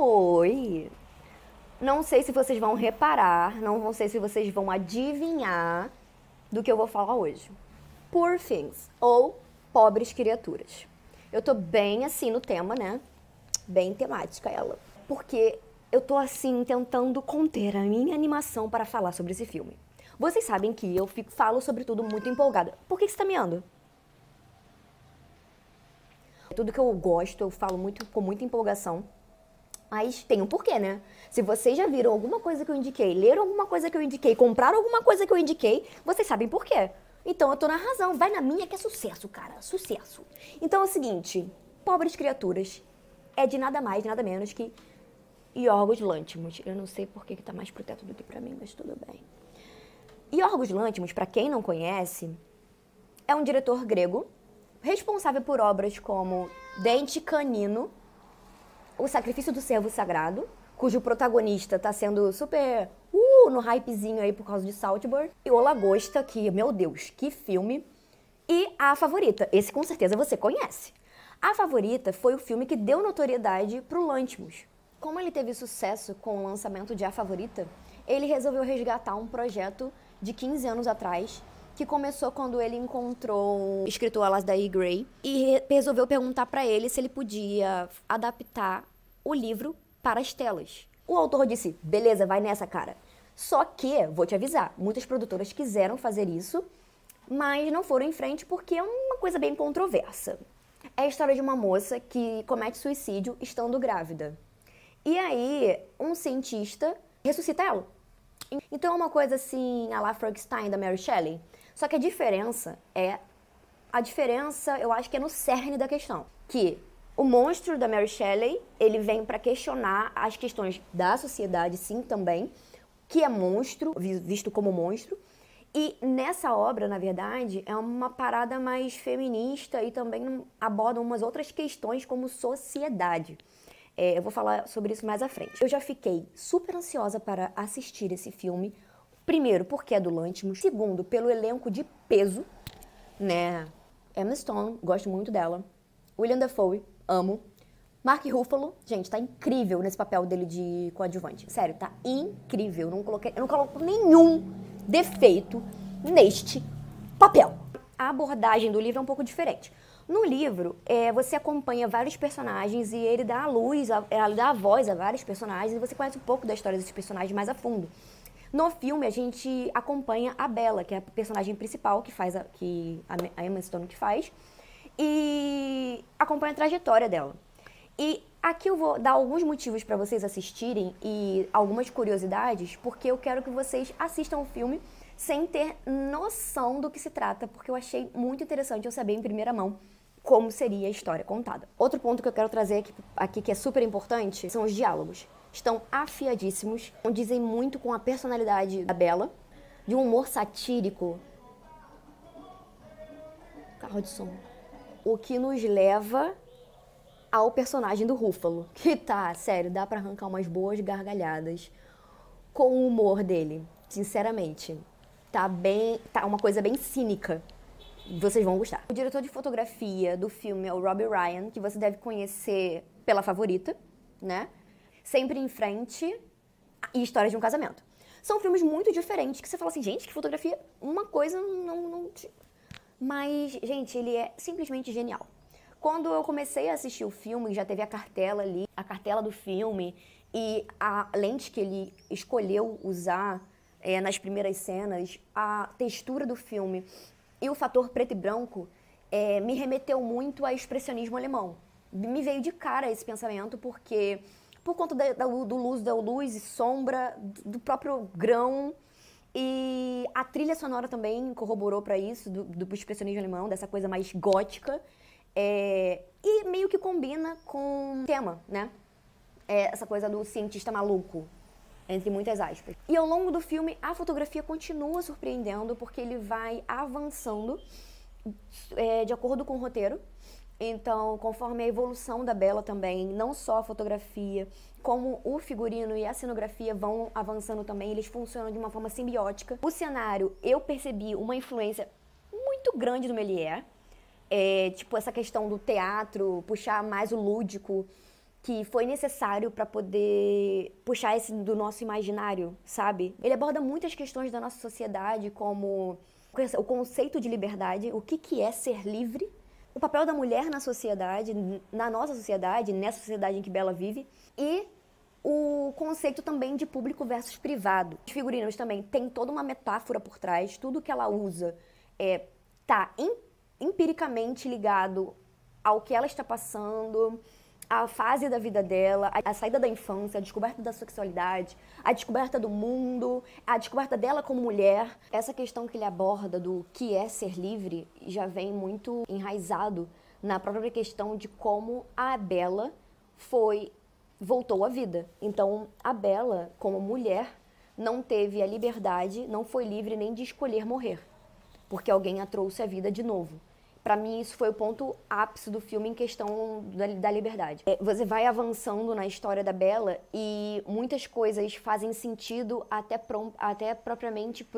Oi! Não sei se vocês vão reparar, não sei se vocês vão adivinhar do que eu vou falar hoje. Poor Things, ou Pobres Criaturas. Eu tô bem assim no tema, né? Bem temática ela. Porque eu tô assim tentando conter a minha animação para falar sobre esse filme. Vocês sabem que eu falo sobre tudo muito empolgada. Por que você tá miando? Tudo que eu gosto, eu falo muito com muita empolgação. Mas tem um porquê, né? Se vocês já viram alguma coisa que eu indiquei, leram alguma coisa que eu indiquei, compraram alguma coisa que eu indiquei, vocês sabem por quê. Então eu tô na razão. Vai na minha que é sucesso, cara. Sucesso. Então é o seguinte, Pobres Criaturas é de nada mais, nada menos que Yorgos Lanthimos. Eu não sei por que tá mais pro teto do que pra mim, mas tudo bem. Yorgos Lanthimos, pra quem não conhece, é um diretor grego responsável por obras como Dente Canino, O Sacrifício do Cervo Sagrado, cujo protagonista tá sendo super no hypezinho aí por causa de Saltburn, e O Lagosta, que, meu Deus, que filme, e A Favorita, esse com certeza você conhece. A Favorita foi o filme que deu notoriedade pro Lanthimos. Como ele teve sucesso com o lançamento de A Favorita, ele resolveu resgatar um projeto de 15 anos atrás, que começou quando ele encontrou o escritor Alasdair Gray e resolveu perguntar para ele se ele podia adaptar o livro para as telas. O autor disse, beleza, vai nessa, cara. Só que, vou te avisar, muitas produtoras quiseram fazer isso, mas não foram em frente porque é uma coisa bem controversa. É a história de uma moça que comete suicídio estando grávida. E aí, um cientista ressuscita ela. Então é uma coisa assim, a la Frankenstein da Mary Shelley. Só que a diferença, eu acho que é no cerne da questão. Que o monstro da Mary Shelley, ele vem para questionar as questões da sociedade, sim, também, que é monstro, visto como monstro. E nessa obra, na verdade, é uma parada mais feminista e também aborda umas outras questões como sociedade. Eu vou falar sobre isso mais à frente. Eu já fiquei super ansiosa para assistir esse filme. Primeiro, porque é do Lanthimos. Segundo, pelo elenco de peso, né? Emma Stone, gosto muito dela. William Dafoe, amo. Mark Ruffalo, gente, tá incrível nesse papel dele de coadjuvante. Sério, tá incrível. Eu não coloco nenhum defeito neste papel. A abordagem do livro é um pouco diferente. No livro, você acompanha vários personagens e ele dá dá a voz a vários personagens e você conhece um pouco da história desses personagens mais a fundo. No filme, a gente acompanha a Bella, que é a personagem principal, que a Emma Stone que faz, e acompanha a trajetória dela. E aqui eu vou dar alguns motivos para vocês assistirem e algumas curiosidades, porque eu quero que vocês assistam o filme sem ter noção do que se trata, porque eu achei muito interessante eu saber em primeira mão como seria a história contada. Outro ponto que eu quero trazer aqui que é super importante são os diálogos. Estão afiadíssimos, dizem muito com a personalidade da Bella, de um humor satírico. Carro de som. O que nos leva ao personagem do Ruffalo, que tá, sério, dá pra arrancar umas boas gargalhadas com o humor dele, sinceramente. Tá uma coisa bem cínica. Vocês vão gostar. O diretor de fotografia do filme é o Robbie Ryan, que você deve conhecer pela Favorita, né? Sempre em Frente e História de um Casamento. São filmes muito diferentes, que você fala assim, gente, que fotografia, uma coisa não... Mas, gente, ele é simplesmente genial. Quando eu comecei a assistir o filme, já teve a cartela ali, a cartela do filme e a lente que ele escolheu usar nas primeiras cenas, a textura do filme e o fator preto e branco me remeteu muito ao expressionismo alemão. Me veio de cara esse pensamento porque, por conta da luz e sombra, do próprio grão, e a trilha sonora também corroborou para isso, do expressionismo alemão, dessa coisa mais gótica, e meio que combina com o tema, né? Essa coisa do cientista maluco, entre muitas aspas. E ao longo do filme, a fotografia continua surpreendendo, porque ele vai avançando de acordo com o roteiro. Então, conforme a evolução da Bella também, não só a fotografia, como o figurino e a cenografia vão avançando também, eles funcionam de uma forma simbiótica. O cenário, eu percebi uma influência muito grande do Méliès, tipo essa questão do teatro, puxar mais o lúdico, que foi necessário para poder puxar esse do nosso imaginário, sabe? Ele aborda muitas questões da nossa sociedade, como o conceito de liberdade, o que é ser livre, o papel da mulher na sociedade, na nossa sociedade, nessa sociedade em que Bella vive, e o conceito também de público versus privado. Os figurinos também tem toda uma metáfora por trás, tudo que ela usa tá empiricamente ligado ao que ela está passando, a fase da vida dela, a saída da infância, a descoberta da sexualidade, a descoberta do mundo, a descoberta dela como mulher. Essa questão que ele aborda do que é ser livre já vem muito enraizado na própria questão de como a Bella voltou à vida. Então, a Bella, como mulher, não teve a liberdade, não foi livre nem de escolher morrer, porque alguém a trouxe à vida de novo. Pra mim, isso foi o ponto ápice do filme em questão da liberdade. Você vai avançando na história da Bella e muitas coisas fazem sentido até propriamente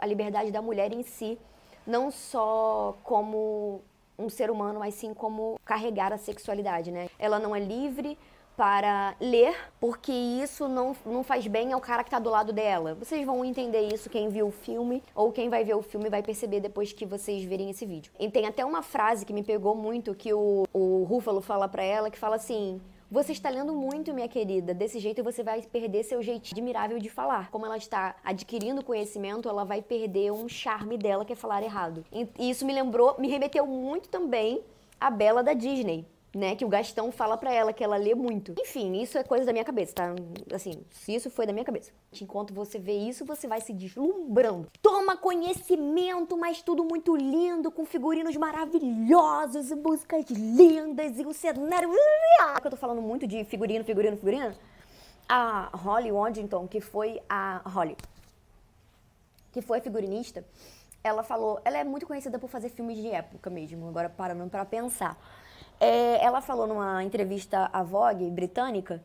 a liberdade da mulher em si. Não só como um ser humano, mas sim como carregar a sexualidade, né? Ela não é livre para ler, porque isso não faz bem ao cara que tá do lado dela. Vocês vão entender isso, quem viu o filme, ou quem vai ver o filme vai perceber depois que vocês verem esse vídeo. E tem até uma frase que me pegou muito, que o Ruffalo fala pra ela, que fala assim: você está lendo muito, minha querida, desse jeito você vai perder seu jeitinho admirável de falar. Como ela está adquirindo conhecimento, ela vai perder um charme dela, que é falar errado. E isso me remeteu muito também à Bella da Disney, né, que o Gastão fala pra ela que ela lê muito. Enfim, isso é coisa da minha cabeça, tá? Assim, se isso foi da minha cabeça. Enquanto você vê isso, você vai se deslumbrando. Toma conhecimento, mas tudo muito lindo, com figurinos maravilhosos, e músicas lindas, e um cenário... Eu tô falando muito de figurino. A Holly Waddington, que foi a figurinista, ela falou... Ela é muito conhecida por fazer filmes de época mesmo, agora parando pra pensar. Ela falou numa entrevista à Vogue britânica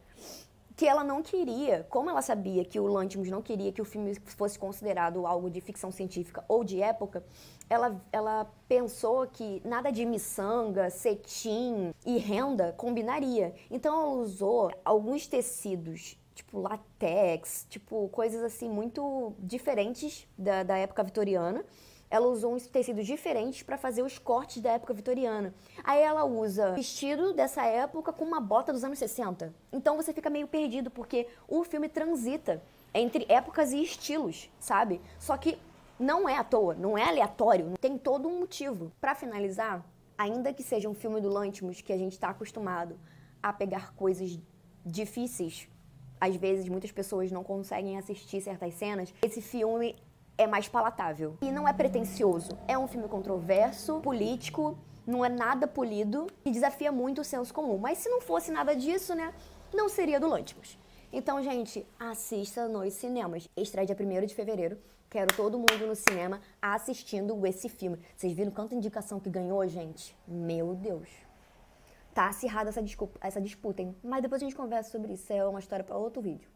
que ela não queria, como ela sabia que o Lanthimos não queria que o filme fosse considerado algo de ficção científica ou de época, ela pensou que nada de miçanga, cetim e renda combinaria. Então ela usou alguns tecidos, tipo latex, tipo coisas assim muito diferentes da época vitoriana. Ela usou uns tecidos diferentes para fazer os cortes da época vitoriana. Aí ela usa vestido dessa época com uma bota dos anos 60. Então você fica meio perdido, porque o filme transita entre épocas e estilos, sabe? Só que não é à toa, não é aleatório, tem todo um motivo. Para finalizar, ainda que seja um filme do Lanthimos que a gente está acostumado a pegar coisas difíceis, às vezes muitas pessoas não conseguem assistir certas cenas, esse filme é mais palatável. E não é pretensioso. É um filme controverso, político, não é nada polido e desafia muito o senso comum. Mas se não fosse nada disso, né, não seria do Lanthimos. Então, gente, assista nos cinemas. Estreia dia 1º de fevereiro. Quero todo mundo no cinema assistindo esse filme. Vocês viram quanta indicação que ganhou, gente? Meu Deus. Tá acirrada essa disputa, hein? Mas depois a gente conversa sobre isso. É uma história para outro vídeo.